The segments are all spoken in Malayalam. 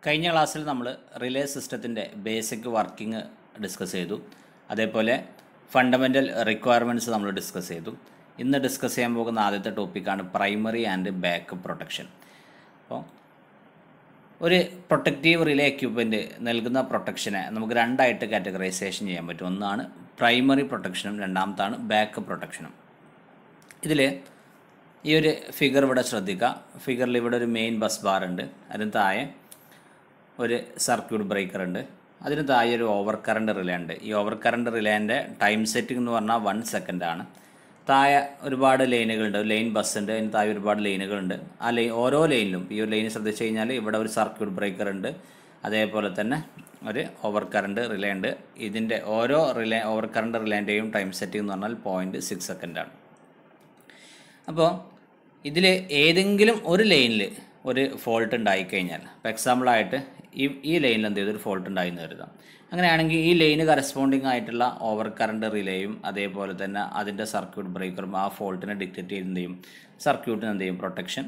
കഴിഞ്ഞ ക്ലാസ്സിൽ നമ്മൾ റിലേ സിസ്റ്റത്തിൻ്റെ ബേസിക് വർക്കിംഗ് ഡിസ്കസ് ചെയ്തു. അതേപോലെ ഫണ്ടമെൻ്റൽ റിക്വയർമെൻറ്റ്സ് നമ്മൾ ഡിസ്കസ് ചെയ്തു. ഇന്ന് ഡിസ്കസ് ചെയ്യാൻ പോകുന്ന ആദ്യത്തെ ടോപ്പിക്കാണ് പ്രൈമറി ആൻഡ് ബാക്കപ്പ് പ്രൊട്ടക്ഷൻ. അപ്പോൾ ഒരു പ്രൊട്ടക്റ്റീവ് റിലേ എക്യുപ്മെൻറ്റ് നൽകുന്ന പ്രൊട്ടക്ഷനെ നമുക്ക് രണ്ടായിട്ട് കാറ്റഗറൈസേഷൻ ചെയ്യാൻ പറ്റും. ഒന്നാണ് പ്രൈമറി പ്രൊട്ടക്ഷനും രണ്ടാമത്താണ് ബാക്കപ്പ് പ്രൊട്ടക്ഷനും. ഇതിൽ ഈ ഒരു ഫിഗർ ഇവിടെ ശ്രദ്ധിക്കുക. ഫിഗറിൽ ഇവിടെ ഒരു മെയിൻ ബസ് ബാർ ഉണ്ട്, അതിന് താഴെ ഒരു സർക്യൂട്ട് ബ്രേക്കർ ഉണ്ട്, അതിന് താഴെ ഒരു ഓവർ കറണ്ട് റിലേ ഉണ്ട്. ഈ ഓവർ കറണ്ട് റിലേൻ്റെ ടൈം സെറ്റിംഗ് എന്ന് പറഞ്ഞാൽ 1 സെക്കൻഡാണ്. താഴെ ഒരുപാട് ലൈനുകളുണ്ട്, ലൈൻ ബസ് ഉണ്ട്, അതിന് താഴെ ഒരുപാട് ലൈനുകളുണ്ട്. ആ ഓരോ ലൈനിലും ഈ ഒരു ലൈൻ ശ്രദ്ധിച്ച് കഴിഞ്ഞാൽ ഇവിടെ ഒരു സർക്യൂട്ട് ബ്രേക്കർ ഉണ്ട്, അതേപോലെ തന്നെ ഒരു ഓവർ കറണ്ട് റിലേ ഉണ്ട്. ഇതിൻ്റെ ഓരോ ഓവർ കറണ്ട് റിലേൻ്റെയും ടൈം സെറ്റിംഗ് എന്ന് പറഞ്ഞാൽ 0.6 സെക്കൻഡാണ്. അപ്പോൾ ഇതിൽ ഏതെങ്കിലും ഒരു ലൈനിൽ ഒരു ഫോൾട്ട് ഉണ്ടായിക്കഴിഞ്ഞാൽ, ഇപ്പോൾ എക്സാമ്പിളായിട്ട് ഈ ലൈനിൽ എന്ത് ചെയ്തൊരു ഫോൾട്ട് ഉണ്ടായിന്ന് കരുതാം. അങ്ങനെയാണെങ്കിൽ ഈ ലൈന് കറസ്പോണ്ടിങ് ആയിട്ടുള്ള ഓവർ കറണ്ട് റിലേയും അതേപോലെ തന്നെ അതിൻ്റെ സർക്യൂട്ട് ബ്രേക്കറും ആ ഫോൾട്ടിനെ ഡിക്റ്റേറ്റ് ചെയ്ത് എന്ത് ചെയ്യും, സർക്യൂട്ടിന് എന്ത് ചെയ്യും, പ്രൊട്ടക്ഷൻ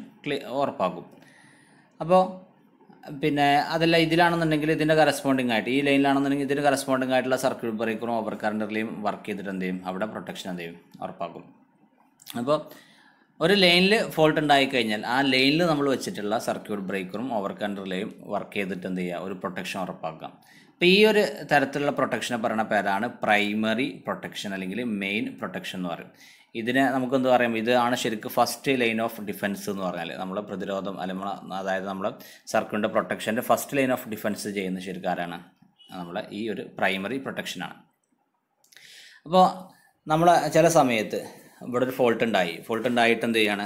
ഉറപ്പാക്കും. അപ്പോൾ പിന്നെ അതല്ല ഇതിലാണെന്നുണ്ടെങ്കിൽ ഇതിൻ്റെ കറസ്പോണ്ടിങ് ആയിട്ട് ഈ ലൈനിലാണെന്നുണ്ടെങ്കിൽ ഇതിന് കറസ്പോണ്ടിങ് ആയിട്ടുള്ള സർക്യൂട്ട് ബ്രേക്കറും ഓവർ കറണ്ട് റിലേയും വർക്ക് ചെയ്തിട്ട് എന്ത് ചെയ്യും, അവിടെ പ്രൊട്ടക്ഷൻ എന്ത് ചെയ്യും, ഉറപ്പാക്കും. അപ്പോൾ ഒരു ലൈനിൽ ഫോൾട്ട് ഉണ്ടായിക്കഴിഞ്ഞാൽ ആ ലൈനിൽ നമ്മൾ വെച്ചിട്ടുള്ള സർക്യൂട്ട് ബ്രേക്കറും ഓവർ കറണ്ട് റിലേയും വർക്ക് ചെയ്തിട്ട് എന്ത് ചെയ്യുക, ഒരു പ്രൊട്ടക്ഷൻ ഉറപ്പാക്കാം. അപ്പോൾ ഈ ഒരു തരത്തിലുള്ള പ്രൊട്ടക്ഷനെ പറയുന്ന പേരാണ് പ്രൈമറി പ്രൊട്ടക്ഷൻ അല്ലെങ്കിൽ മെയിൻ പ്രൊട്ടക്ഷൻ എന്ന് പറയും. ഇതിനെ നമുക്കെന്ത് പറയാം, ഇതാണ് ശരിക്കും ഫസ്റ്റ് ലൈൻ ഓഫ് ഡിഫൻസ് എന്ന് പറഞ്ഞാൽ നമ്മൾ പ്രതിരോധം അല്ലെങ്കിൽ അതായത് നമ്മൾ സർക്യൂട്ടിൻ്റെ പ്രൊട്ടക്ഷൻ്റെ ഫസ്റ്റ് ലൈൻ ഓഫ് ഡിഫൻസ് ചെയ്യുന്ന ശരിക്കും ആരാണ്, നമ്മളെ ഈ ഒരു പ്രൈമറി പ്രൊട്ടക്ഷനാണ്. അപ്പോൾ നമ്മൾ ചില സമയത്ത് ഇവിടെ ഒരു ഫോൾട്ട് ഉണ്ടായിട്ട് എന്ത് ചെയ്യാണ്,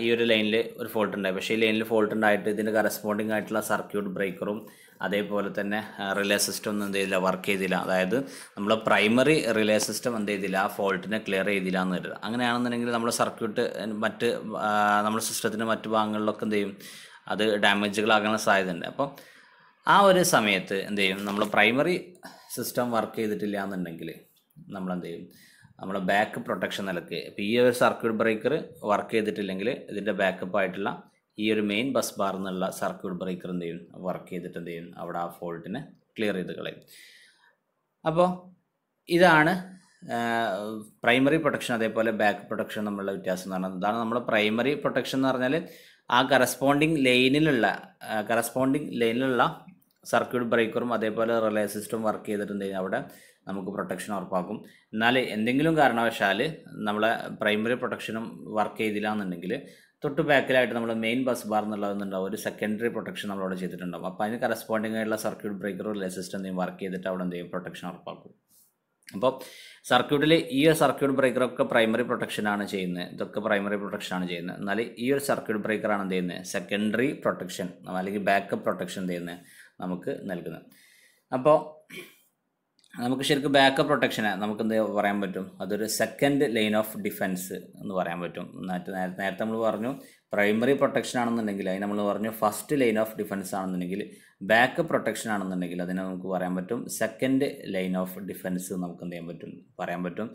ഈ ഒരു ലൈനിൽ ഒരു ഫോൾട്ട് ഉണ്ടായി, പക്ഷേ ഈ ലൈനിൽ ഫോൾട്ട് ഉണ്ടായിട്ട് ഇതിൻ്റെ കറസ്പോണ്ടിങ് ആയിട്ടുള്ള സർക്യൂട്ട് ബ്രേക്കറും അതേപോലെ തന്നെ റിലേ സിസ്റ്റം ഒന്നും എന്ത് ചെയ്തില്ല, വർക്ക് ചെയ്തില്ല. അതായത് നമ്മൾ പ്രൈമറി റിലേ സിസ്റ്റം എന്ത് ചെയ്തില്ല, ആ ഫോൾട്ടിനെ ക്ലിയർ ചെയ്തില്ല എന്ന് കരുതുക. അങ്ങനെയാണെന്നുണ്ടെങ്കിൽ നമ്മൾ സർക്യൂട്ട് നമ്മുടെ സിസ്റ്റത്തിൻ്റെ മറ്റു ഭാഗങ്ങളിലൊക്കെ എന്ത് ചെയ്യും, അത് ഡാമേജുകളാകാനുള്ള സാധ്യതയുണ്ട്. അപ്പോൾ ആ ഒരു സമയത്ത് എന്ത് ചെയ്യും, നമ്മൾ പ്രൈമറി സിസ്റ്റം വർക്ക് ചെയ്തിട്ടില്ല എന്നുണ്ടെങ്കിൽ നമ്മളെന്ത് ചെയ്യും, നമ്മൾ ബാക്ക് പ്രൊട്ടക്ഷൻ നിലക്ക് ഇപ്പോൾ ഈ ഒരു സർക്യൂട്ട് ബ്രേക്കർ വർക്ക് ചെയ്തിട്ടില്ലെങ്കിൽ ഇതിൻ്റെ ബാക്കപ്പ് ആയിട്ടുള്ള ഈ ഒരു മെയിൻ ബസ് ബാർ എന്നുള്ള സർക്യൂട്ട് ബ്രേക്കർ എന്ത് ചെയ്യും, വർക്ക് ചെയ്തിട്ട് എന്ത് ചെയ്യും, അവിടെ ആ ഫോൾട്ടിനെ ക്ലിയർ ചെയ്ത് കളയും. അപ്പോൾ ഇതാണ് പ്രൈമറി പ്രൊട്ടക്ഷൻ അതേപോലെ ബാക്ക് പ്രൊട്ടക്ഷൻ തമ്മിലുള്ള വ്യത്യാസം എന്ന് പറഞ്ഞാൽ. ഇതാണ് നമ്മൾ പ്രൈമറി പ്രൊട്ടക്ഷൻ എന്ന് പറഞ്ഞാൽ ആ കറസ്പോണ്ടിങ് ലൈനിലുള്ള സർക്യൂട്ട് ബ്രേക്കറും അതേപോലെ റിലേ സിസ്റ്റം വർക്ക് ചെയ്തിട്ട് എന്ത് ചെയ്യും, അവിടെ നമുക്ക് പ്രൊട്ടക്ഷൻ ഉറപ്പാക്കും. എന്നാൽ എന്തെങ്കിലും കാരണവശാൽ നമ്മളെ പ്രൈമറി പ്രൊട്ടക്ഷനും വർക്ക് ചെയ്തില്ല എന്നുണ്ടെങ്കിൽ തൊട്ട് ബാക്കിലായിട്ട് നമ്മൾ മെയിൻ ബസ് ബാർ എന്നുള്ളതെന്നുണ്ടാവും, ഒരു സെക്കൻഡറി പ്രൊട്ടക്ഷൻ നമ്മളവിടെ ചെയ്തിട്ടുണ്ടാവും. അപ്പോൾ അതിന് കറസ്പോണ്ടിങ് ആയിട്ടുള്ള സർക്യൂട്ട് ബ്രേക്കറും റിലേ സിസ്റ്റം എന്തെങ്കിലും വർക്ക് ചെയ്തിട്ട് അവിടെ എന്ത് ചെയ്യും, പ്രൊട്ടക്ഷൻ ഉറപ്പാക്കും. അപ്പോൾ സർക്യൂട്ടിൽ ഈ ഒരു സർക്യൂട്ട് ബ്രേക്കറൊക്കെ പ്രൈമറി പ്രൊട്ടക്ഷനാണ് ചെയ്യുന്നത്, ഇതൊക്കെ പ്രൈമറി പ്രൊട്ടക്ഷനാണ് ചെയ്യുന്നത്. എന്നാൽ ഈ ഒരു സർക്യൂട്ട് ബ്രേക്കറാണ് എന്ത് ചെയ്യുന്നത്, സെക്കൻഡറി പ്രൊട്ടക്ഷൻ അല്ലെങ്കിൽ ബാക്കപ്പ് പ്രൊട്ടക്ഷൻ എന്ത് ചെയ്യുന്നത്, നമുക്ക് നൽകുന്നത്. അപ്പോൾ നമുക്ക് ശരിക്കും ബാക്കപ്പ് പ്രൊട്ടക്ഷനെ നമുക്ക് എന്ത് പറയാൻ പറ്റും, അതൊരു സെക്കൻഡ് ലൈൻ ഓഫ് ഡിഫൻസ് എന്ന് പറയാൻ പറ്റും. നേരത്തെ നമ്മൾ പറഞ്ഞു പ്രൈമറി പ്രൊട്ടക്ഷൻ ആണെന്നുണ്ടെങ്കിൽ അതിന് നമ്മൾ പറഞ്ഞു ഫസ്റ്റ് ലൈൻ ഓഫ് ഡിഫൻസ് ആണെന്നുണ്ടെങ്കിൽ, ബാക്കപ്പ് പ്രൊട്ടക്ഷൻ ആണെന്നുണ്ടെങ്കിൽ അതിനെ നമുക്ക് പറയാൻ പറ്റും സെക്കൻഡ് ലൈൻ ഓഫ് ഡിഫൻസ് നമുക്ക് എന്ത് ചെയ്യാൻ പറ്റും, പറയാൻ പറ്റും.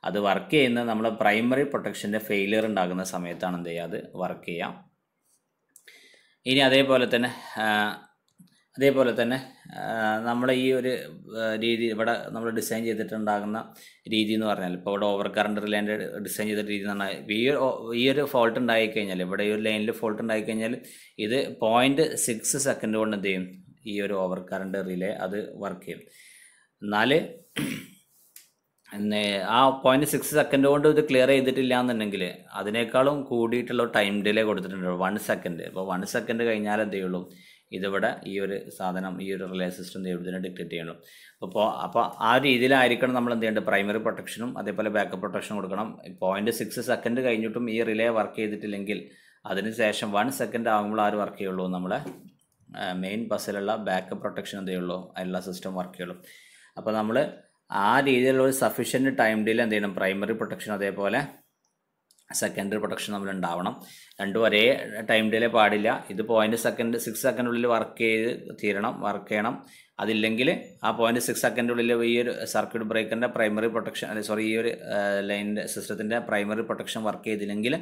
അത് വർക്ക് ചെയ്യുന്നത് നമ്മൾ പ്രൈമറി പ്രൊട്ടക്ഷൻ്റെ ഫെയിലിയർ ഉണ്ടാകുന്ന സമയത്താണ് എന്ത് ചെയ്യുക, അത് വർക്ക് ചെയ്യാം. ഇനി അതേപോലെ തന്നെ നമ്മൾ ഈ ഒരു രീതി ഇവിടെ നമ്മൾ ഡിസൈൻ ചെയ്തിട്ടുണ്ടാകുന്ന രീതി എന്ന് പറഞ്ഞാൽ, ഇപ്പോൾ ഇവിടെ ഓവർ കറണ്ട് റിലേൻ്റെ ഡിസൈൻ ചെയ്ത രീതി എന്ന് പറഞ്ഞാൽ ഈ ഒരു ഫോൾട്ട് ഉണ്ടായിക്കഴിഞ്ഞാൽ, ഇവിടെ ഈ ഒരു ലൈനിൽ ഫോൾട്ട് ഉണ്ടായിക്കഴിഞ്ഞാൽ ഇത് 0.6 സെക്കൻഡ് കൊണ്ട് എന്ത് ചെയ്യും, ഈ ഒരു ഓവർ കറണ്ട് റിലേ അത് വർക്ക് ചെയ്യും. എന്നാൽ ആ 0.6 സെക്കൻഡ് കൊണ്ട് ഇത് ക്ലിയർ ചെയ്തിട്ടില്ല എന്നുണ്ടെങ്കിൽ അതിനേക്കാളും കൂടിയിട്ടുള്ള ടൈം ഡിലേ കൊടുത്തിട്ടുണ്ട് 1 സെക്കൻഡ്. അപ്പോൾ 1 സെക്കൻഡ് കഴിഞ്ഞാൽ എന്ത് ചെയ്യുള്ളൂ, ഇതിവിടെ ഈ ഒരു സാധനം ഈ ഒരു റിലേ സിസ്റ്റം ഇതിനെ ഡിക്റ്റേറ്റ് ചെയ്യണം. അപ്പോൾ ആ രീതിയിലായിരിക്കണം നമ്മൾ എന്ത് ചെയ്യേണ്ടത്, പ്രൈമറി പ്രൊട്ടക്ഷനും അതേപോലെ ബാക്കപ്പ് പ്രൊട്ടക്ഷനും കൊടുക്കണം. 0.6 സെക്കൻഡ് കഴിഞ്ഞിട്ടും ഈ റിലേ വർക്ക് ചെയ്തിട്ടില്ലെങ്കിൽ അതിന് ശേഷം 1 സെക്കൻഡ് ആകുമ്പോൾ ആര് വർക്ക് ചെയ്യുള്ളൂ, നമ്മളെ മെയിൻ ബസ്സിലുള്ള ബാക്കപ്പ് പ്രൊട്ടക്ഷൻ എന്ത് ചെയ്യുള്ളൂ, അതിലുള്ള സിസ്റ്റം വർക്ക് ചെയ്യുള്ളൂ. അപ്പോൾ നമ്മൾ ആ രീതിയിലുള്ള ഒരു സഫീഷ്യൻറ്റ് ടൈം ഡിലേ എന്ത് ചെയ്യണം, പ്രൈമറി പ്രൊട്ടക്ഷൻ അതേപോലെ സെക്കൻഡറി പ്രൊട്ടക്ഷൻ നമ്മൾ ഉണ്ടാവണം. രണ്ടും ഒരേ ടൈം ഡിലേ പാടില്ല. ഇത് 0.6 സെക്കൻഡിനുള്ളിൽ വർക്ക് ചെയ്യണം. അതില്ലെങ്കിൽ ആ 0.6 സെക്കൻഡിനുള്ളിൽ ഈ ഒരു സർക്യൂട്ട് ബ്രേക്കറിൻ്റെ പ്രൈമറി പ്രൊട്ടക്ഷൻ ഈ ഒരു ലൈനിൻ്റെ സിസ്റ്റത്തിൻ്റെ പ്രൈമറി പ്രൊട്ടക്ഷൻ വർക്ക് ചെയ്തില്ലെങ്കിൽ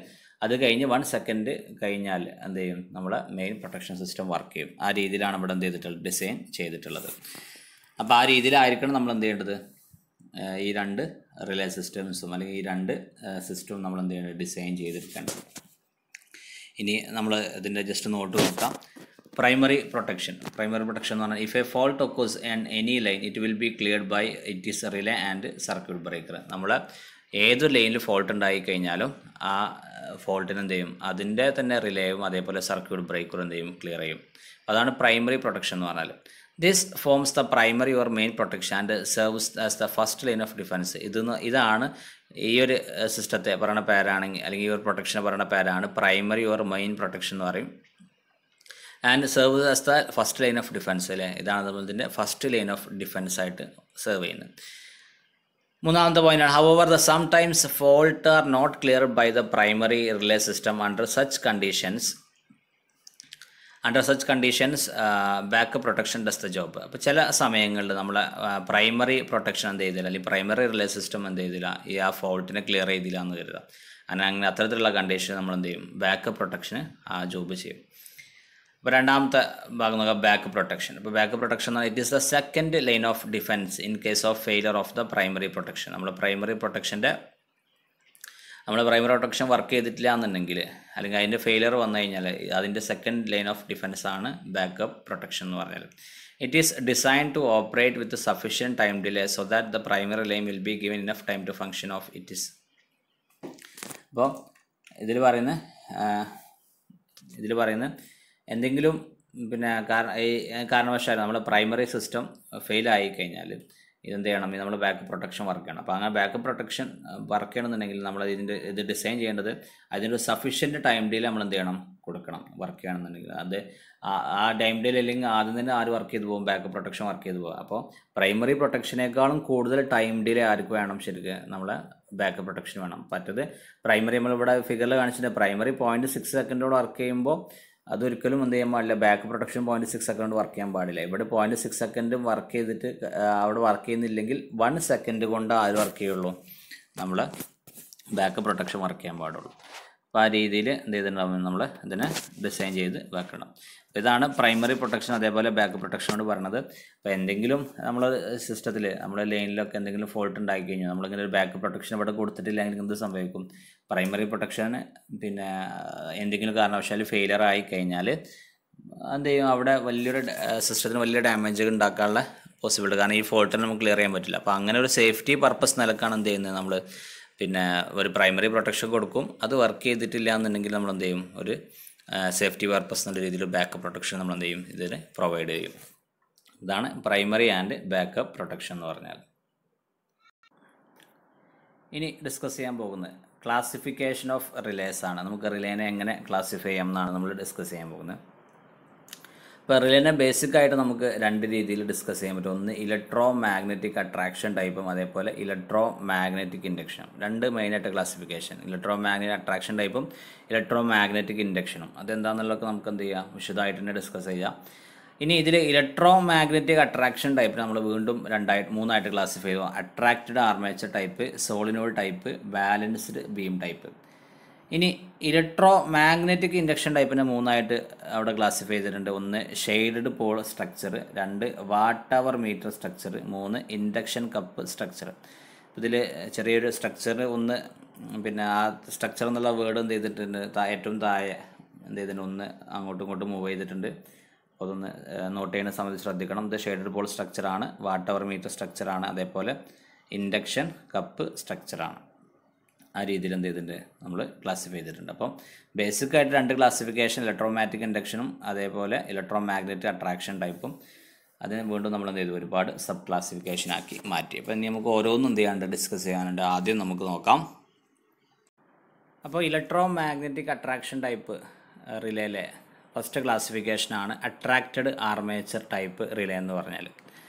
അത് കഴിഞ്ഞ് 1 സെക്കൻഡ് കഴിഞ്ഞാൽ എന്ത് ചെയ്യും, നമ്മളെ മെയിൻ പ്രൊട്ടക്ഷൻ സിസ്റ്റം വർക്ക് ചെയ്യും. ആ രീതിയിലാണ് ഇവിടെ എന്ത് ചെയ്തിട്ടുള്ളത്, ഡിസൈൻ ചെയ്തിട്ടുള്ളത്. അപ്പോൾ ആ രീതിയിലായിരിക്കണം നമ്മൾ എന്ത് ചെയ്യേണ്ടത്, ഈ രണ്ട് റിലേ സിസ്റ്റംസും അല്ലെങ്കിൽ ഈ രണ്ട് സിസ്റ്റവും നമ്മൾ എന്ത് ചെയ്യേണ്ടത്, ഡിസൈൻ ചെയ്തെടുക്കേണ്ടത്. ഇനി നമ്മൾ ഇതിൻ്റെ ജസ്റ്റ് നോട്ട് നോക്കാം. പ്രൈമറി പ്രൊട്ടക്ഷൻ എന്ന് പറഞ്ഞാൽ if a fault occurs on any line it will be cleared by it is relay and circuit breaker. നമ്മൾ ഏതൊരു ലൈനിൽ ഫോൾട്ട് ഉണ്ടായി കഴിഞ്ഞാലും ആ ഫോൾട്ടിന് എന്ത് ചെയ്യും, അതിൻ്റെ തന്നെ റിലേയും അതേപോലെ സർക്യൂട്ട് ബ്രേക്കറും എന്ത് ചെയ്യും, ക്ലിയർ ചെയ്യും. അതാണ് പ്രൈമറി പ്രൊട്ടക്ഷൻ എന്ന് പറഞ്ഞാൽ. This forms the primary or main protection and serves as the first line of defence. ഇതാണ് ഈ ഒരു സിസ്റ്റത്തെ പറയുന്ന പേരാണെങ്കിൽ അല്ലെങ്കിൽ ഈ ഒരു പ്രൊട്ടക്ഷനെ പറയുന്ന പേരാണ് പ്രൈമറി ഓർ മെയിൻ പ്രൊട്ടക്ഷൻ എന്ന് പറയും. And serve as the first line of defence അല്ലേ, ഇതാണ് നമ്മൾ ഇതിൻ്റെ ഫസ്റ്റ് ലൈൻ ഓഫ് ഡിഫൻസ് ആയിട്ട് സെർവ് ചെയ്യുന്നത്. മൂന്നാമത്തെ പോയിന്റാണ് however the sometimes fault are not clear by the primary relay system under such conditions backup protection does the job. അപ്പോൾ ചില സമയങ്ങളിൽ നമ്മളെ പ്രൈമറി പ്രൊട്ടക്ഷൻ എന്ത് ചെയ്തില്ല അല്ലെങ്കിൽ പ്രൈമറി റിലേ സിസ്റ്റം എന്ത് ചെയ്തില്ല, ഈ ആ ഫോൾട്ടിനെ ക്ലിയർ ചെയ്തില്ല എന്ന് കരുതുക. അങ്ങനെ അത്തരത്തിലുള്ള കണ്ടീഷൻ നമ്മൾ എന്ത് ചെയ്യും, ബാക്കപ്പ് പ്രൊട്ടക്ഷന് ആ ജോബ് ചെയ്യും. അപ്പോൾ രണ്ടാമത്തെ ഭാഗം നോക്കാം, ബാക്കപ്പ് പ്രൊട്ടക്ഷൻ. ഇപ്പോൾ ബാക്കപ്പ് പ്രൊട്ടക്ഷൻ എന്ന് പറഞ്ഞാൽ it is the second line of defence in case of failure of the primary protection. നമ്മൾ പ്രൈമറി പ്രൊട്ടക്ഷൻ വർക്ക് ചെയ്തിട്ടില്ല എന്നുണ്ടെങ്കിൽ അല്ലെങ്കിൽ അതിൻ്റെ ഫെയിലിയർ വന്നു കഴിഞ്ഞാൽ അതിൻ്റെ സെക്കൻഡ് ലൈൻ ഓഫ് ഡിഫൻസ് ആണ് ബാക്കപ്പ് പ്രൊട്ടക്ഷൻ എന്ന് പറഞ്ഞാൽ. It is design to operate with sufficient time delay so that the primary line will be given enough time to function of it is. അപ്പോൾ ഇതിൽ പറയുന്ന എന്തെങ്കിലും പിന്നെ കാരണവശാൽ നമ്മുടെ പ്രൈമറി സിസ്റ്റം ഫെയിലായി കഴിഞ്ഞാൽ ഇതെന്ത് ചെയ്യണം, നമ്മൾ ബാക്കപ്പ് പ്രൊട്ടക്ഷൻ വർക്ക് ചെയ്യണം. അപ്പോൾ അങ്ങനെ ബാക്കപ്പ് പ്രൊട്ടക്ഷൻ വർക്ക് ചെയ്യണമെന്നുണ്ടെങ്കിൽ നമ്മൾ ഇത് ഡിസൈൻ ചെയ്യേണ്ടത് അതിൻ്റെ സഫീഷ്യൻറ്റ് ടൈം ഡിലേ നമ്മൾ എന്ത് ചെയ്യണം, കൊടുക്കണം വർക്ക് ചെയ്യണമെന്നുണ്ടെങ്കിൽ. അത് ആ ടൈം ഡിലേ അല്ലെങ്കിൽ ആദ്യം തന്നെ ആര് വർക്ക് ചെയ്ത് പോകും, ബാക്കപ്പ് പ്രൊട്ടക്ഷൻ വർക്ക് ചെയ്ത് പോകും. അപ്പോൾ പ്രൈമറി പ്രൊട്ടക്ഷനേക്കാളും കൂടുതൽ ടൈം ഡിലേ ആർക്ക് വേണം, ശരിക്കും നമ്മളെ ബാക്കപ്പ് പ്രൊട്ടക്ഷൻ വേണം. മറ്റത് പ്രൈമറി നമ്മളിവിടെ ഫിഗറിൽ കാണിച്ചിട്ട് പ്രൈമറി 0.6 സെക്കൻഡോട് വർക്ക് ചെയ്യുമ്പോൾ അതൊരിക്കലും എന്ത് ചെയ്യാൻ പാടില്ല, ബാക്ക് പ്രൊട്ടക്ഷൻ 0.6 സെക്കൻഡ് വർക്ക് ചെയ്യാൻ പാടില്ല. ഇവിടെ 0.6 സെക്കൻഡ് വർക്ക് ചെയ്തിട്ട് അവിടെ വർക്ക് ചെയ്യുന്നില്ലെങ്കിൽ 1 സെക്കൻഡ് കൊണ്ട് ആര് വർക്ക് ചെയ്യുള്ളൂ, നമ്മൾ ബാക്ക് പ്രൊട്ടക്ഷൻ വർക്ക് ചെയ്യാൻ പാടുള്ളൂ. അപ്പോൾ ആ രീതിയിൽ എന്ത് ചെയ്തിട്ടുണ്ടാവും, നമ്മൾ ഇതിനെ ഡിസൈൻ ചെയ്ത് വെക്കണം. ഇതാണ് പ്രൈമറി പ്രൊട്ടക്ഷൻ അതേപോലെ ബാക്ക് പ്രൊട്ടക്ഷനോട് പറഞ്ഞത്. അപ്പോൾ എന്തെങ്കിലും നമ്മൾ സിസ്റ്റത്തിൽ നമ്മുടെ ലൈനിലൊക്കെ എന്തെങ്കിലും ഫോൾട്ട് ഉണ്ടായി കഴിഞ്ഞാൽ നമ്മളിങ്ങനെ ഒരു ബാക്ക് പ്രൊട്ടക്ഷൻ ഇവിടെ കൊടുത്തിട്ടില്ലെങ്കിൽ എന്ത് സംഭവിക്കും, പ്രൈമറി പ്രൊട്ടക്ഷൻ പിന്നെ എന്തെങ്കിലും കാരണവശാൽ ഫെയിലിയർ ആയി കഴിഞ്ഞാൽ എന്ത് ചെയ്യും, അവിടെ സിസ്റ്റത്തിന് വലിയ ഡാമേജ് ഉണ്ടാക്കാനുള്ള പോസിബിലിറ്റി, കാരണം ഈ ഫോൾട്ടിനെ നമുക്ക് ക്ലിയർ ചെയ്യാൻ പറ്റില്ല. അപ്പോൾ അങ്ങനെ ഒരു സേഫ്റ്റി പർപ്പസ് നിലക്കാണ് എന്ത് ചെയ്യുന്നത്, നമ്മൾ പിന്നെ ഒരു പ്രൈമറി പ്രൊട്ടക്ഷൻ കൊടുക്കും. അത് വർക്ക് ചെയ്തിട്ടില്ല എന്നുണ്ടെങ്കിൽ നമ്മൾ എന്ത് ചെയ്യും, ഒരു സേഫ്റ്റി പർപ്പസ് എന്നുള്ള രീതിയിൽ ബാക്കപ്പ് പ്രൊട്ടക്ഷൻ നമ്മൾ എന്ത് ചെയ്യും, ഇതിന് പ്രൊവൈഡ് ചെയ്യും. ഇതാണ് പ്രൈമറി ആൻഡ് ബാക്കപ്പ് പ്രൊട്ടക്ഷൻ എന്ന് പറഞ്ഞാൽ. ഇനി ഡിസ്കസ് ചെയ്യാൻ പോകുന്നത് ക്ലാസിഫിക്കേഷൻ ഓഫ് റിലേസ് ആണ്. നമുക്ക് റിലേനെ എങ്ങനെ ക്ലാസിഫൈ ചെയ്യാം എന്നാണ് നമ്മൾ ഡിസ്കസ് ചെയ്യാൻ പോകുന്നത്. ഇപ്പോൾ റിലേനെ ബേസിക്കായിട്ട് നമുക്ക് രണ്ട് രീതിയിൽ ഡിസ്കസ് ചെയ്യാൻ പറ്റും. ഒന്ന് ഇലക്ട്രോ മാഗ്നറ്റിക് അട്രാക്ഷൻ ടൈപ്പും അതേപോലെ ഇലക്ട്രോ മാഗ്നറ്റിക് ഇൻഡക്ഷനും. രണ്ട് മെയിനായിട്ട് ക്ലാസിഫിക്കേഷൻ, ഇലക്ട്രോ മാഗ്നറ്റിക് അട്രാക്ഷൻ ടൈപ്പും ഇലക്ട്രോ മാഗ്നറ്റിക് ഇൻഡക്ഷനും. അതെന്താണെന്നുള്ളതൊക്കെ നമുക്ക് എന്ത് ചെയ്യാം, വിശദമായിട്ട് തന്നെ ഡിസ്കസ് ചെയ്യാം. ഇനി ഇതിൽ ഇലക്ട്രോ മാഗ്നറ്റിക് അട്രാക്ഷൻ ടൈപ്പ് നമ്മൾ വീണ്ടും മൂന്നായിട്ട് ക്ലാസിഫൈ ചെയ്തു. Attracted armature type, solenoid type, balanced beam type. ഇനി ഇലക്ട്രോ മാഗ്നറ്റിക് ഇൻഡക്ഷൻ ടൈപ്പിനെ മൂന്നായിട്ട് അവിടെ ക്ലാസിഫൈ ചെയ്തിട്ടുണ്ട്. ഒന്ന് shaded pole structure, 2 watt hour meter structure, 3 induction cup structure. ഇതിൽ ചെറിയൊരു സ്ട്രക്ചർ ഒന്ന് പിന്നെ ആ സ്ട്രക്ചർ എന്നുള്ള വേർഡ് എന്ത് ചെയ്തിട്ടുണ്ട്, ഏറ്റവും താഴെ എന്ത് ചെയ്തിട്ടുണ്ട്, ഒന്ന് അങ്ങോട്ടും ഇങ്ങോട്ടും മൂവ് ചെയ്തിട്ടുണ്ട്. അപ്പോൾ അതൊന്ന് നോട്ട് ചെയ്യുന്ന സമയത്ത് ശ്രദ്ധിക്കണം. ഇത് ഷെയ്ഡഡ് പോൾ സ്ട്രക്ചറാണ്, വാട്ട് അവർ മീറ്റർ സ്ട്രക്ചറാണ്, അതേപോലെ ഇൻഡക്ഷൻ കപ്പ് സ്ട്രക്ചറാണ്. ആ രീതിയിൽ എന്ത് ചെയ്തിട്ടുണ്ട്, നമ്മൾ ക്ലാസിഫൈ ചെയ്തിട്ടുണ്ട്. അപ്പം ബേസിക്കായിട്ട് 2 ക്ലാസിഫിക്കേഷൻ, ഇലക്ട്രോമാറ്റിക് ഇൻഡക്ഷനും അതേപോലെ ഇലക്ട്രോ മാഗ്നറ്റിക് അട്രാക്ഷൻ ടൈപ്പും. അതിന് വീണ്ടും നമ്മൾ എന്ത് ചെയ്തു, ഒരുപാട് സബ് ക്ലാസിഫിക്കേഷൻ ആക്കി മാറ്റി. അപ്പോൾ ഇനി നമുക്ക് ഓരോന്നും എന്ത് ചെയ്യാണ്ട് ഡിസ്കസ് ചെയ്യാനുണ്ട്. ആദ്യം നമുക്ക് നോക്കാം. അപ്പോൾ ഇലക്ട്രോ മാഗ്നറ്റിക് അട്രാക്ഷൻ ടൈപ്പ് റിലേയിലെ ഫസ്റ്റ് ക്ലാസിഫിക്കേഷനാണ് അട്രാക്റ്റഡ് ആർമേച്ചർ ടൈപ്പ് റിലേ എന്ന് പറഞ്ഞാൽ.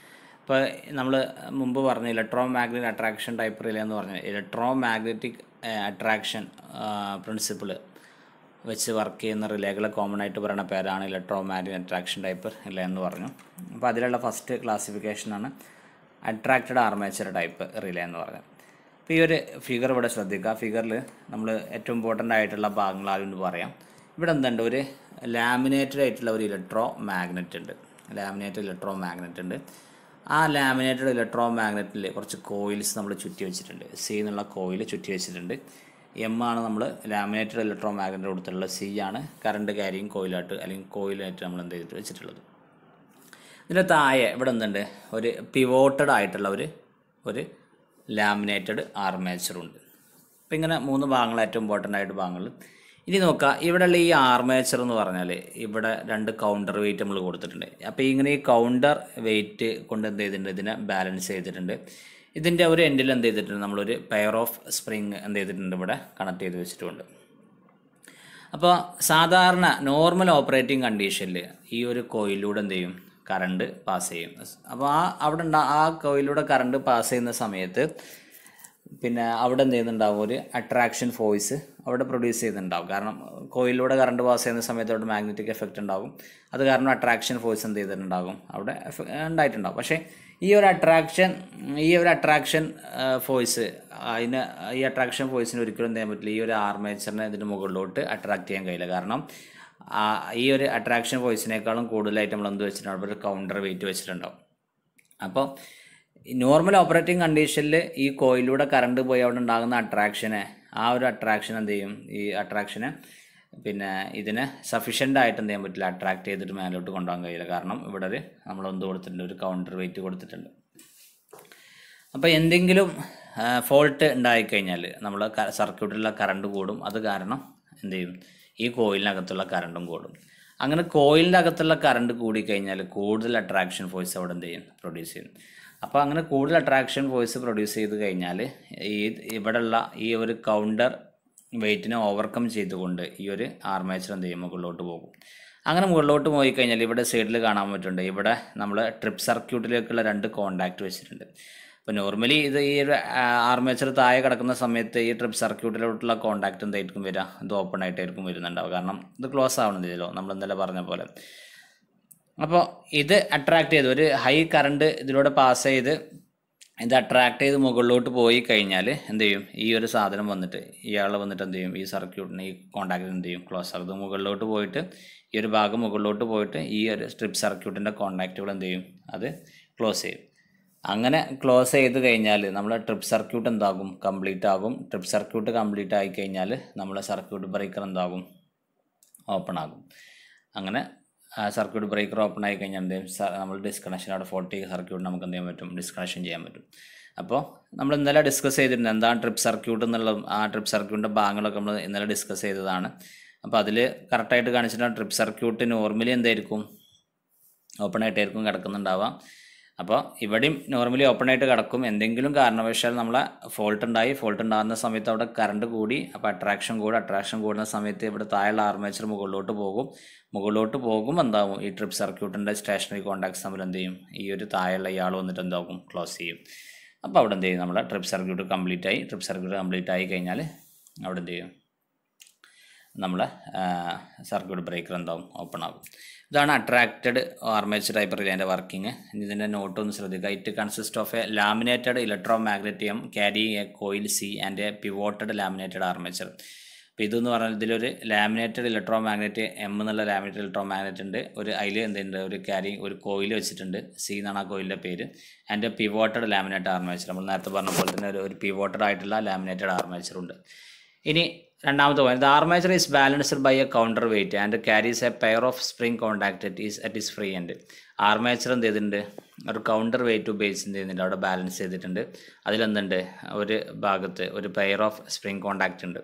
ഇപ്പോൾ നമ്മൾ മുമ്പ് പറഞ്ഞ electromagnetic attraction type relay എന്ന് പറഞ്ഞാൽ ഇലക്ട്രോ മാഗ്നറ്റിക് അട്രാക്ഷൻ പ്രിൻസിപ്പിൾ വെച്ച് വർക്ക് ചെയ്യുന്ന റിലേകളെ കോമൺ ആയിട്ട് പറയുന്ന പേരാണ് electromagnetic attraction type relay എന്ന് പറഞ്ഞു. അപ്പോൾ അതിലുള്ള ഫസ്റ്റ് ക്ലാസിഫിക്കേഷനാണ് അട്രാക്റ്റഡ് ആർമേച്ചർ ടൈപ്പ് റിലേ എന്ന് പറഞ്ഞത്. അപ്പോൾ ഈ ഒരു ഫിഗർ ഇവിടെ ശ്രദ്ധിക്കുക. ഫിഗറിൽ നമ്മൾ ഏറ്റവും ഇമ്പോർട്ടൻ്റ് ആയിട്ടുള്ള ഭാഗങ്ങൾ ആദ്യം പറയാം. ഇവിടെ എന്തുണ്ട്, ഒരു ലാമിനേറ്റഡ് ആയിട്ടുള്ള ഒരു ഇലക്ട്രോ മാഗ്നറ്റ് ഉണ്ട്. ലാമിനേറ്റഡ് ഇലക്ട്രോ മാഗ്നറ്റ് ഉണ്ട്. ആ ലാമിനേറ്റഡ് ഇലക്ട്രോ മാഗ്നറ്റിൽ കുറച്ച് കോയിൽസ് നമ്മൾ ചുറ്റി വെച്ചിട്ടുണ്ട്. സി എന്നുള്ള കോയിൽ ചുറ്റി വെച്ചിട്ടുണ്ട്. എം ആണ് നമ്മൾ ലാമിനേറ്റഡ് ഇലക്ട്രോ മാഗ്നറ്റ് കൊടുത്തിട്ടുള്ളത്. സി ആണ് കറണ്ട് ക്യാരിങ് കോയിലായിട്ട് അല്ലെങ്കിൽ കോയിലായിട്ട് നമ്മൾ എന്ത് ചെയ്തിട്ട് വെച്ചിട്ടുള്ളത്. ഇതിൻ്റെ താഴെ ഇവിടെ എന്തുണ്ട്, ഒരു പിവോട്ടഡ് ആയിട്ടുള്ള ഒരു ലാമിനേറ്റഡ് ആർമേച്ചറുണ്ട്. അപ്പോൾ ഇങ്ങനെ 3 ഭാഗങ്ങൾ, ഏറ്റവും ഇമ്പോർട്ടൻ്റ് ആയിട്ട് ഭാഗങ്ങൾ. ഇനി നോക്കുക, ഇവിടെയുള്ള ഈ ആർമേച്ചർ എന്ന് പറഞ്ഞാൽ ഇവിടെ 2 കൗണ്ടർ വെയിറ്റ് നമ്മൾ കൊടുത്തിട്ടുണ്ട്. അപ്പോൾ ഇങ്ങനെ ഈ കൗണ്ടർ വെയിറ്റ് കൊണ്ട് എന്ത് ചെയ്തിട്ടുണ്ട്, ഇതിനെ ബാലൻസ് ചെയ്തിട്ടുണ്ട്. ഇതിൻ്റെ ഒരു എൻഡിൽ എന്ത് ചെയ്തിട്ടുണ്ട്, നമ്മളൊരു പെയർ ഓഫ് സ്പ്രിങ് എന്ത് ചെയ്തിട്ടുണ്ട്, ഇവിടെ കണക്ട് ചെയ്ത് വെച്ചിട്ടുണ്ട്. അപ്പോൾ സാധാരണ നോർമൽ ഓപ്പറേറ്റിംഗ് കണ്ടീഷനിൽ ഈ ഒരു കോയിലൂടെ എന്ത് ചെയ്യും, കറണ്ട് പാസ് ചെയ്യും. അപ്പോൾ ആ കോയിലൂടെ കറണ്ട് പാസ് ചെയ്യുന്ന സമയത്ത് പിന്നെ അവിടെ എന്ത് ചെയ്യുന്നുണ്ടാവും, ഒരു അട്രാക്ഷൻ ഫോഴ്സ് അവിടെ പ്രൊഡ്യൂസ് ചെയ്യുന്നുണ്ടാവും. കാരണം കോയിലൂടെ കറണ്ട് പാസ് ചെയ്യുന്ന സമയത്ത് അവിടെ മാഗ്നറ്റിക് എഫക്റ്റ് ഉണ്ടാകും. അത് കാരണം അട്രാക്ഷൻ ഫോഴ്സ് എന്ത് ചെയ്തിട്ടുണ്ടാകും, അവിടെ ഉണ്ടായിട്ടുണ്ടാകും. പക്ഷേ ഈ ഒരു അട്രാക്ഷൻ ഫോഴ്സ് ഈ അട്രാക്ഷൻ ഫോഴ്സിന് ഒരിക്കലും എന്ത് ചെയ്യാൻ പറ്റില്ല, ഈ ഒരു ആർമേച്ചറിനെ ഇതിൻ്റെ മുകളിലോട്ട് അട്രാക്ട് ചെയ്യാൻ കഴിയില്ല. കാരണം ഈ ഒരു അട്രാക്ഷൻ ഫോഴ്സിനേക്കാളും കൂടുതലായിട്ട് നമ്മൾ എന്ത് വെച്ചിട്ടുണ്ടാവും, ഒരു കൗണ്ടർ വെയിറ്റ് വെച്ചിട്ടുണ്ടാവും. അപ്പോൾ നോർമൽ ഓപ്പറേറ്റിംഗ് കണ്ടീഷനിൽ ഈ കോയിലൂടെ കറണ്ട് പോയി അവിടെ ഉണ്ടാകുന്ന ആ ഒരു അട്രാക്ഷൻ എന്ത് ചെയ്യും, ഈ അട്രാക്ഷനെ പിന്നെ ഇതിനെ സഫീഷ്യൻ്റ് ആയിട്ട് എന്ത് ചെയ്യാൻ പറ്റില്ല, അട്രാക്ട് ചെയ്തിട്ട് മേലോട്ട് കൊണ്ടുപോകാൻ കഴിയില്ല. കാരണം ഇവിടെ നമ്മൾ എന്ത് കൊടുത്തിട്ടുണ്ട്, ഒരു കൗണ്ടർ വെയിറ്റ് കൊടുത്തിട്ടുണ്ട്. അപ്പോൾ എന്തെങ്കിലും ഫോൾട്ട് ഉണ്ടായിക്കഴിഞ്ഞാൽ നമ്മൾ സർക്യൂട്ടിലുള്ള കറണ്ട് കൂടും. അത് കാരണം എന്ത് ചെയ്യും, ഈ കോയിലിനകത്തുള്ള കറണ്ടും കൂടും. അങ്ങനെ കോയിലിൻ്റെ അകത്തുള്ള കറണ്ട് കൂടിക്കഴിഞ്ഞാൽ കൂടുതൽ അട്രാക്ഷൻ ഫോഴ്സ് അവിടെ എന്ത് ചെയ്യും, പ്രൊഡ്യൂസ് ചെയ്യും. അപ്പോൾ അങ്ങനെ കൂടുതൽ അട്രാക്ഷൻ ഫോഴ്സ് പ്രൊഡ്യൂസ് ചെയ്ത് കഴിഞ്ഞാൽ ഇവിടെയുള്ള ഈ ഒരു കൗണ്ടർ വെയിറ്റിനെ ഓവർകം ചെയ്തുകൊണ്ട് ഈ ഒരു ആർമേച്ചർ എന്ത് ചെയ്യും, മുകളിലോട്ട് പോകും. അങ്ങനെ മുകളിലോട്ട് പോയി കഴിഞ്ഞാൽ ഇവിടെ സൈഡിൽ കാണാൻ പറ്റുന്നുണ്ട്, ഇവിടെ നമ്മൾ ട്രിപ്പ് സർക്യൂട്ടിലേക്കുള്ള 2 കോണ്ടാക്റ്റ് വെച്ചിട്ടുണ്ട്. അപ്പോൾ നോർമലി ഈ ഒരു ആർമേച്ചർ താഴെ കിടക്കുന്ന സമയത്ത് ഈ ട്രിപ്പ് സർക്യൂട്ടിലോട്ടുള്ള കോണ്ടാക്റ്റ് എന്തായിരിക്കും വരിക, ഇത് ഓപ്പൺ ആയിട്ടായിരിക്കും വരുന്നുണ്ടാവും. കാരണം ഇത് ക്ലോസ് ആവണമെന്നില്ലല്ലോ, നമ്മൾ ഇന്നലെ പറഞ്ഞ പോലെ. അപ്പോൾ ഇത് അട്രാക്ട് ചെയ്ത് ഒരു ഹൈ കറണ്ട് ഇതിലൂടെ പാസ് ചെയ്ത് ഇത് അട്രാക്ട് ചെയ്ത് മുകളിലോട്ട് പോയി കഴിഞ്ഞാൽ എന്ത് ചെയ്യും, ഈ ഒരു സാധനം വന്നിട്ട് ഇയാൾ വന്നിട്ട് എന്ത് ചെയ്യും, ഈ സർക്യൂട്ടിന് ഈ കോണ്ടാക്റ്റിന് എന്ത് ചെയ്യും, ക്ലോസ് ആകും. ഇത് മുകളിലോട്ട് പോയിട്ട് ഈ ഒരു ഭാഗം മുകളിലോട്ട് പോയിട്ട് ഈ ഒരു സ്ട്രിപ്പ് സർക്യൂട്ടിൻ്റെ കോണ്ടാക്റ്റുകൾ എന്ത് ചെയ്യും, അത് ക്ലോസ് ചെയ്യും. അങ്ങനെ ക്ലോസ് ചെയ്ത് കഴിഞ്ഞാൽ നമ്മളെ ട്രിപ്പ് സർക്യൂട്ട് എന്താകും, കംപ്ലീറ്റ് ആകും. ട്രിപ്പ് സർക്യൂട്ട് കംപ്ലീറ്റ് ആയി കഴിഞ്ഞാൽ നമ്മളെ സർക്യൂട്ട് ബ്രേക്കർ എന്താകും, ഓപ്പൺ ആകും. അങ്ങനെ സർക്യൂട്ട് ബ്രേക്കർ ഓപ്പൺ ആയി കഴിഞ്ഞാൽ എന്ത് ചെയ്യും, നമ്മൾ ഡിസ്കണക്ഷൻ അവിടെ 40 സർക്യൂട്ട് നമുക്ക് എന്ത് ചെയ്യാൻ പറ്റും, ഡിസ്കണക്ഷൻ ചെയ്യാൻ പറ്റും. അപ്പോൾ നമ്മൾ ഇന്നലെ ഡിസ്കസ് ചെയ്തിരുന്നത് എന്താണ് ട്രിപ്പ് സർക്യൂട്ട് എന്നുള്ളത്. ആ ട്രിപ്പ് സർക്യൂട്ടിൻ്റെ ഭാഗങ്ങളൊക്കെ നമ്മൾ ഇന്നലെ ഡിസ്കസ് ചെയ്തതാണ്. അപ്പോൾ അതിൽ കറക്റ്റായിട്ട് കാണിച്ചിട്ടുള്ള ട്രിപ്പ് സർക്യൂട്ട് നോർമലി എന്തായിരിക്കും, ഓപ്പൺ ആയിട്ടായിരിക്കും കിടക്കുന്നുണ്ടാവാം. അപ്പോൾ ഇവിടെയും നോർമലി ഓപ്പൺ ആയിട്ട് കിടക്കും. എന്തെങ്കിലും കാരണവശാൽ നമ്മളെ ഫോൾട്ട് ഉണ്ടാകുന്ന സമയത്ത് അവിടെ കറണ്ട് കൂടി, അപ്പോൾ അട്രാക്ഷൻ കൂടുന്ന സമയത്ത് ഇവിടെ താഴെയുള്ള ആർമേച്ചർ മുകളിലോട്ട് പോകും എന്താകും, ഈ ട്രിപ്പ് സർക്യൂട്ടിൻ്റെ സ്റ്റേഷനറി കോണ്ടാക്ട്സ് തമ്മിൽ എന്ത് ചെയ്യും, ഈ ഒരു താഴെയുള്ള ഇയാൾ വന്നിട്ട് എന്താകും, ക്ലോസ് ചെയ്യും. അപ്പോൾ അവിടെ എന്ത് ചെയ്യും, നമ്മളെ ട്രിപ്പ് സർക്യൂട്ട് കംപ്ലീറ്റ് ആയി കഴിഞ്ഞാൽ അവിടെ എന്ത് ചെയ്യും, നമ്മളെ സർക്യൂട്ട് ബ്രേക്കർ എന്താവും, ഓപ്പൺ ആകും. ഇതാണ് അട്രാക്റ്റഡ് ആർമേച്ചർ ടൈപ്പ് റിലേൻ്റെ വർക്കിംഗ്. ഇതിൻ്റെ നോട്ട് ഒന്ന് ശ്രദ്ധിക്കുക. It consist of a laminated electromagnet carrying a coil C and a pivoted laminated armature. അപ്പോൾ ഇതെന്ന് പറഞ്ഞാൽ ഇതിലൊരു ലാമിനേറ്റഡ് ഇലക്ട്രോ മാഗ്നറ്റ് എന്നുള്ള ലാമിനേറ്റഡ് ഇലക്ട്രോ മാഗ്നറ്റ് ഉണ്ട്. അതിൽ എന്തുണ്ട്, ഒരു കോയിൽ വെച്ചിട്ടുണ്ട്. സി എന്നാണ് ആ കോയിലിൻ്റെ പേര്. And a pivoted laminated armature, നമ്മൾ നേരത്തെ പറഞ്ഞ പോലെ തന്നെ ഒരു പിവോട്ടഡ് ആയിട്ടുള്ള ലാമിനേറ്റഡ് ആർമേച്ചർ ഉണ്ട്. ഇനി രണ്ടാമത്തെ point, the armature is balanced by a counter weight and carries a pair of spring contact at is free end. Armature എന്ത് ചെയ്തിട്ടുണ്ട്, ഒരു കൗണ്ടർ വെയിറ്റ് ബേസ് എന്ത് ചെയ്യുന്നുണ്ട്, അവിടെ ബാലൻസ് ചെയ്തിട്ടുണ്ട്. അതിലെന്തുണ്ട്, ഒരു ഭാഗത്ത് ഒരു പെയർ ഓഫ് സ്പ്രിംഗ് കോണ്ടാക്ട് ഉണ്ട്.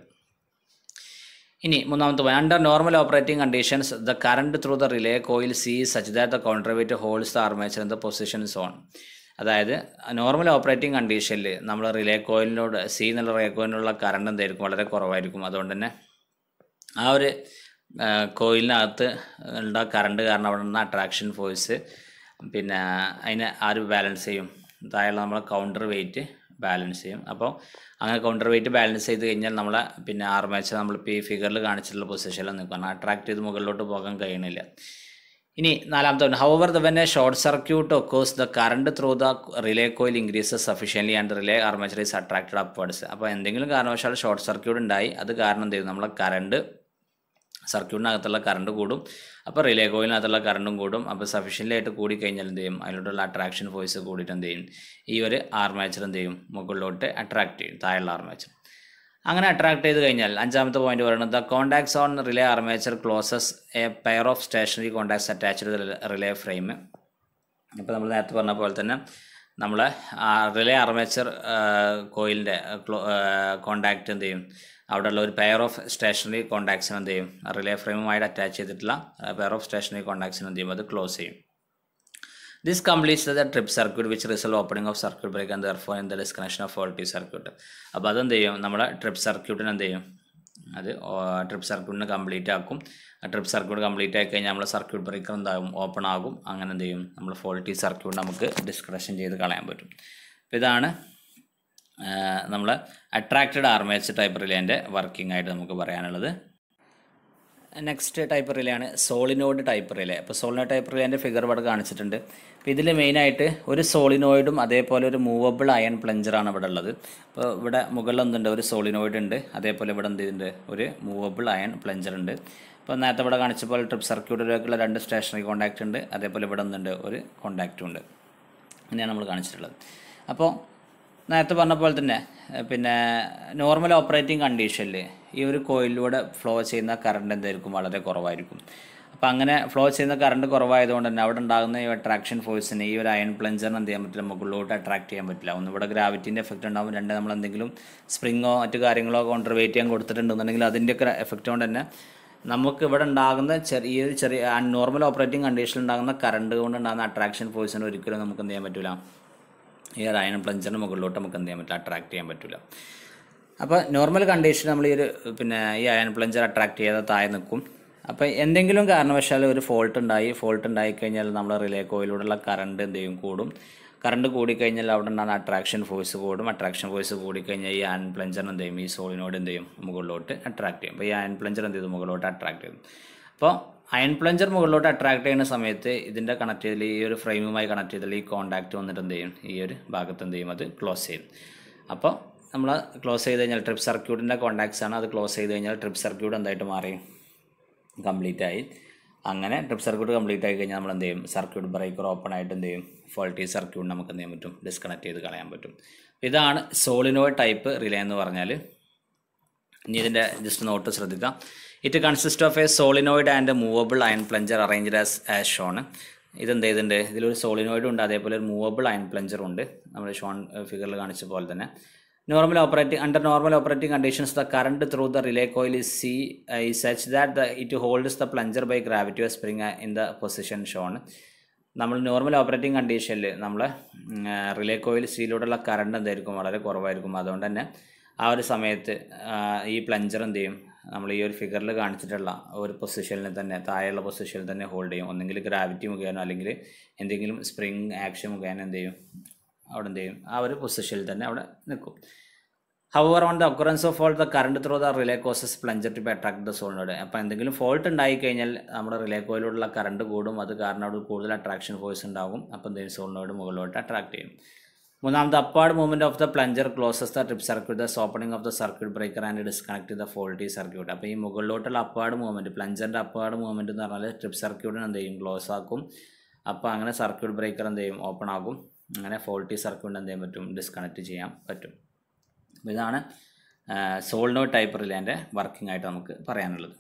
ഇനി മൂന്നാമത്തെ point, under normal operating conditions the current through the relay coil C such that the counter wait holds the armature in the position zone. അതായത് നോർമൽ ഓപ്പറേറ്റിംഗ് കണ്ടീഷനിൽ നമ്മൾ റിലേ കോയിലിനോട് സി എന്നുള്ള റിലേ കോയിലിനുള്ള കറണ്ട് എന്തായിരിക്കും, വളരെ കുറവായിരിക്കും. അതുകൊണ്ട് തന്നെ ആ ഒരു കോയിലിനകത്ത് ഉള്ള കറണ്ട് കാരണം അവിടെ നിന്ന് അട്രാക്ഷൻ ഫോഴ്സ് പിന്നെ അതിനെ ആര് ബാലൻസ് ചെയ്യും, താഴെയുള്ള നമ്മളെ കൗണ്ടർ വെയിറ്റ് ബാലൻസ് ചെയ്യും. അപ്പോൾ അങ്ങനെ കൗണ്ടർ വെയിറ്റ് ബാലൻസ് ചെയ്ത് കഴിഞ്ഞാൽ നമ്മളെ പിന്നെ ആർമേച്ചർ നമ്മളിപ്പോൾ ഈ ഫിഗറിൽ കാണിച്ചിട്ടുള്ള പൊസിഷനിൽ നിൽക്കണം, അട്രാക്ട് ചെയ്ത് മുകളിലോട്ട് പോകാൻ കഴിയണില്ല. ഇനി നാലാമത്തെ one, however when a short circuit occurs the current through the relay coil increases sufficiently and the relay armature is attracted upwards. അപ്പോൾ എന്തെങ്കിലും കാരണവശാൽ ഷോർട്ട് സർക്യൂട്ട് ഉണ്ടായി, അത് കാരണം എന്ത് ചെയ്യും, നമ്മളെ കറണ്ട് സർക്യൂട്ടിനകത്തുള്ള കറണ്ട് കൂടും, അപ്പോൾ റിലേ കോയിലിനകത്തുള്ള കറണ്ടും കൂടും. അപ്പോൾ സഫീഷ്യൻ്റ് ആയിട്ട് കൂടി കഴിഞ്ഞാൽ എന്ത് ചെയ്യും, അതിലോട്ടുള്ള അട്രാക്ഷൻ ഫോഴ്സ് കൂടിയിട്ട് എന്ത് ചെയ്യും, ഈ ഒരു ആർമേച്ചർ എന്ത് ചെയ്യും, മുകളിലോട്ട് അട്രാക്ട് ചെയ്യും, താഴെയുള്ള ആർമേച്ചർ. അങ്ങനെ അട്രാക്ട് ചെയ്ത് കഴിഞ്ഞാൽ അഞ്ചാമത്തെ പോയിന്റ് പറയുന്നത്, the contacts on relay armature closes a pair of stationary contacts attached relay frame. ഇപ്പോൾ നമ്മൾ നേരത്തെ പറഞ്ഞ പോലെ തന്നെ നമ്മളെ റിലേ ആർമേച്ചർ കോയിലിൻ്റെ കോണ്ടാക്റ്റ് എന്ത് ചെയ്യും, അവിടെയുള്ള ഒരു പെയർ ഓഫ് സ്റ്റേഷനറി കോണ്ടാക്ട്സിന് എന്ത് ചെയ്യും, റിലേ ഫ്രെയിമുമായിട്ട് അറ്റാച്ച് ചെയ്തിട്ടുള്ള പെയർ ഓഫ് സ്റ്റേഷനറി കോണ്ടാക്ട്സിന് എന്ത് ചെയ്യും, അത് ക്ലോസ് ചെയ്യും. This completes the trip circuit which result opening of circuit breaker and therefore in the disconnection of faulty circuit. അപ്പോൾ അതെന്ത് ചെയ്യും, നമ്മുടെ ട്രിപ്പ് സർക്യൂട്ടിന് എന്ത് ചെയ്യും, അത് ട്രിപ്പ് സർക്യൂട്ടിന് കംപ്ലീറ്റ് ആക്കും. ട്രിപ്പ് സർക്യൂട്ട് കംപ്ലീറ്റ് ആയി കഴിഞ്ഞാൽ നമ്മളെ സർക്യൂട്ട് ബ്രേക്കർ എന്താകും, ഓപ്പൺ ആകും. അങ്ങനെ എന്ത് ചെയ്യും, നമ്മൾ ഫോൾട്ടി സർക്യൂട്ട് നമുക്ക് ഡിസ്കണക്ഷൻ ചെയ്ത് കളയാൻ പറ്റും. അപ്പോൾ ഇതാണ് നമ്മൾ അട്രാക്റ്റഡ് ആർമേച്ചർ ടൈപ്പ് റിലേൻ്റെ വർക്കിംഗ് ആയിട്ട് നമുക്ക് പറയാനുള്ളത്. നെക്സ്റ്റ് ടൈപ്പ് റിലേ ആണ് സോളിനോയിഡ് ടൈപ്പ് റിലേ. അപ്പോൾ സോളിനോയിഡ് ടൈപ്പ് റിലേൻ്റെ ഫിഗർ ഇവിടെ കാണിച്ചിട്ടുണ്ട്. അപ്പോൾ ഇതിൽ മെയിനായിട്ട് ഒരു സോളിനോയിഡും അതേപോലെ ഒരു മൂവബിൾ അയൺ പ്ലഞ്ചറാണ് ഇവിടെ ഉള്ളത്. അപ്പോൾ ഇവിടെ മുകളിൽ എന്തുണ്ട്, ഒരു സോളിനോയിഡ് ഉണ്ട്, അതേപോലെ ഇവിടെ എന്ത് ചെയ്തിട്ടുണ്ട്, ഒരു മൂവബിൾ അയൺ പ്ലഞ്ചർ ഉണ്ട്. അപ്പോൾ നേരത്തെ ഇവിടെ കാണിച്ച പോലെ ട്രിപ്പ് സർക്യൂട്ടിലേക്കുള്ള 2 സ്റ്റേഷനറി കോണ്ടാക്റ്റ് ഉണ്ട്, അതേപോലെ ഇവിടെ എന്തുണ്ട്, ഒരു കോണ്ടാക്റ്റും ഉണ്ട്. അങ്ങനെയാണ് നമ്മൾ കാണിച്ചിട്ടുള്ളത്. അപ്പോൾ നേരത്തെ പറഞ്ഞ പോലെ തന്നെ പിന്നെ നോർമൽ ഓപ്പറേറ്റിംഗ് കണ്ടീഷനിൽ ഈ ഒരു കോയിലിലൂടെ ഫ്ലോ ചെയ്യുന്ന കറണ്ട് എന്തായിരിക്കും, വളരെ കുറവായിരിക്കും. അപ്പോൾ അങ്ങനെ ഫ്ലോ ചെയ്യുന്ന കറണ്ട് കുറവായതുകൊണ്ട് തന്നെ അവിടെ ഉണ്ടാകുന്ന ഈ അട്രാക്ഷൻ ഫോഴ്സിന് ഈ ഒരു അയൺ പ്ലഞ്ചറിന് എന്ത് ചെയ്യാൻ പറ്റില്ല, മുകളിലോട്ട് അട്രാക്ട് ചെയ്യാൻ പറ്റില്ല. ഒന്ന് ഇവിടെ ഗ്രാവിറ്റീൻ്റെ എഫക്റ്റ് ഉണ്ടാകും, രണ്ട് നമ്മൾ എന്തെങ്കിലും സ്പ്രിങ്ങോ മറ്റു കാര്യങ്ങളോ കോൺട്രിബ്യൂട്ട് ചെയ്യാൻ കൊടുത്തിട്ടുണ്ടെന്നുണ്ടെങ്കിൽ അതിൻ്റെയൊക്കെ എഫക്റ്റ് കൊണ്ട് തന്നെ നമുക്ക് ഇവിടെ ഉണ്ടാകുന്ന ചെറിയ നോർമൽ ഓപ്പറേറ്റിംഗ് കണ്ടീഷനിൽ ഉണ്ടാകുന്ന കറണ്ട് കൊണ്ടുണ്ടാകുന്ന അട്രാക്ഷൻ ഫോഴ്സിന് ഒരിക്കലും നമുക്ക് എന്ത് ചെയ്യാൻ പറ്റില്ല, ഈ ഒരു അയൺ പ്ലഞ്ചറിന് മുകളിലോട്ട് നമുക്ക് എന്ത് ചെയ്യാൻ പറ്റില്ല, അട്രാക്ട് ചെയ്യാൻ പറ്റില്ല. അപ്പോൾ നോർമൽ കണ്ടീഷൻ നമ്മൾ ഈ അയൺ പ്ലഞ്ചർ അട്രാക്ട് ചെയ്യാതെ താഴെ നിൽക്കും. അപ്പോൾ എന്തെങ്കിലും കാരണവശാൽ ഒരു ഫോൾട്ട് ഉണ്ടായി കഴിഞ്ഞാൽ നമ്മൾ റിലേ കോയിലൂടെയുള്ള കറണ്ട് എന്ത് ചെയ്യും, കൂടും. കറണ്ട് കൂടിക്കഴിഞ്ഞാൽ അവിടെ ഉണ്ടാകുന്ന അട്രാക്ഷൻ ഫോഴ്സ് കൂടും. അട്രാക്ഷൻ ഫോഴ്സ് കൂടിക്കഴിഞ്ഞാൽ ഈ അയൺ പ്ലഞ്ചർ എന്ത് ചെയ്യും, ഈ സോളിനോട് എന്ത് ചെയ്യും, മുകളിലോട്ട് അട്രാക്ട് ചെയ്യും. അപ്പോൾ ഈ അയൺ പ്ലഞ്ചർ എന്ത് ചെയ്തു, മുകളിലോട്ട് അട്രാക്ട് ചെയ്യും. അപ്പോൾ അയൺ പ്ലഞ്ചർ മുകളിലോട്ട് അട്രാക്ട് ചെയ്യുന്ന സമയത്ത് ഇതിൻ്റെ കണക്ട് ചെയ്തൽ ഈ ഒരു ഫ്രെയിമുമായി കണക്ട് ചെയ്താൽ ഈ കോണ്ടാക്റ്റ് വന്നിട്ട് എന്ത് ചെയ്യും, ഈ ഒരു ഭാഗത്ത് എന്ത് ചെയ്യും, അത് ക്ലോസ് ചെയ്യും. അപ്പോൾ നമ്മൾ ക്ലോസ് ചെയ്ത് കഴിഞ്ഞാൽ ട്രിപ്പ് സർക്യൂട്ടിൻ്റെ കോണ്ടാക്ട്സ് ആണ്, അത് ക്ലോസ് ചെയ്ത് കഴിഞ്ഞാൽ ട്രിപ്പ് സർക്യൂട്ട് എന്തായിട്ട് മാറി, കംപ്ലീറ്റ് ആയി. അങ്ങനെ ട്രിപ്പ് സർക്യൂട്ട് കംപ്ലീറ്റ് ആയി കഴിഞ്ഞാൽ നമ്മൾ എന്ത് ചെയ്യും, സർക്യൂട്ട് ബ്രേക്കർ ഓപ്പൺ ആയിട്ട് എന്ത് ചെയ്യും, ഫോൾട്ടി സർക്യൂട്ട് നമുക്ക് എന്ത് ചെയ്യാൻ പറ്റും, ഡിസ്കണക്ട് ചെയ്ത് കളയാൻ പറ്റും. ഇതാണ് സോളിനോയിഡ് ടൈപ്പ് റിലേ എന്ന് പറഞ്ഞാൽ. ഇനി ഇതിൻ്റെ ജസ്റ്റ് നോട്ട് ശ്രദ്ധിക്കാം. It consist of A solenoid and movable iron plunger arranged as shown. ഇതെന്ത് ചെയ്തിട്ടുണ്ട്, ഇതിലൊരു സോളിനോയിഡും ഉണ്ട്, അതേപോലെ ഒരു മൂവബിൾ അയൺ പ്ലഞ്ചറും ഉണ്ട്, നമ്മൾ ഷോൺ ഫിഗറിൽ കാണിച്ച പോലെ തന്നെ. Under normal operating conditions, the current through the relay coil is such that it holds the plunger by gravity or spring in the position shown. നമ്മൾ നോർമൽ ഓപ്പറേറ്റിംഗ് കണ്ടീഷനിൽ നമ്മൾ റിലേ കോയിൽ സീലോടുള്ള കറണ്ട് എന്തായിരിക്കും, വളരെ കുറവായിരിക്കും. അതുകൊണ്ട് തന്നെ ആ ഒരു സമയത്ത് ഈ പ്ലഞ്ചർ എന്ത് ചെയ്യും, നമ്മൾ ഈ ഒരു ഫിഗറിൽ കാണിച്ചിട്ടുള്ള ഒരു പൊസിഷനിൽ തന്നെ, താഴെയുള്ള പൊസിഷനിൽ തന്നെ ഹോൾഡ് ചെയ്യും. ഒന്നെങ്കിൽ ഗ്രാവിറ്റി മുഖേന അല്ലെങ്കിൽ എന്തെങ്കിലും സ്പ്രിങ് ആക്ഷൻ മുഖേന എന്ത് ചെയ്യും, അവിടെ എന്ത് ചെയ്യും, ആ ഒരു പൊസിഷനിൽ തന്നെ അവിടെ നിൽക്കും. However, on the occurrence of fault, the current through the relay causes plunger to be attract the solenoid. അപ്പോൾ എന്തെങ്കിലും ഫോൾട്ട് ഉണ്ടായി കഴിഞ്ഞാൽ നമ്മുടെ റിലേ കോയിലൂടെയുള്ള കറണ്ട് കൂടും, അത് കാരണം അവിടെ കൂടുതൽ അട്രാക്ഷൻ ഫോഴ്സ് ഉണ്ടാകും. അപ്പോൾ എന്തെങ്കിലും സോളിനോയിഡ് മുകളിലോട്ട് അട്രാക്ട് ചെയ്യും. മൂന്നാമത് upward movement of the plunger closes the trip circuit, the opening of the circuit breaker and disconnect the faulty circuit. അപ്പോൾ ഈ മുകളിലോട്ടുള്ള അപ്വാർഡ് മൂവ്മെൻറ്റ്, പ്ലഞ്ചറിൻ്റെ അപ്വാർഡ് മൂവ്മെൻറ്റ് എന്ന് പറഞ്ഞാൽ ട്രിപ്പ് സർക്യൂട്ടിന് എന്ത് ചെയ്യും, ക്ലോസ് ആക്കും. അപ്പോൾ അങ്ങനെ സർക്യൂട്ട് ബ്രേക്കർ എന്ത് ചെയ്യും, ഓപ്പൺ ആകും. അങ്ങനെ ഫോൾട്ടി സർക്യൂട്ട് എന്ത് ചെയ്യാൻ പറ്റും, ഡിസ്കണക്ട് ചെയ്യാൻ പറ്റും. ഇതാണ് സോളിനോയിഡ് ടൈപ്പ് റിലേൻ്റെ വർക്കിംഗ് ആയിട്ട് നമുക്ക് പറയാനുള്ളത്.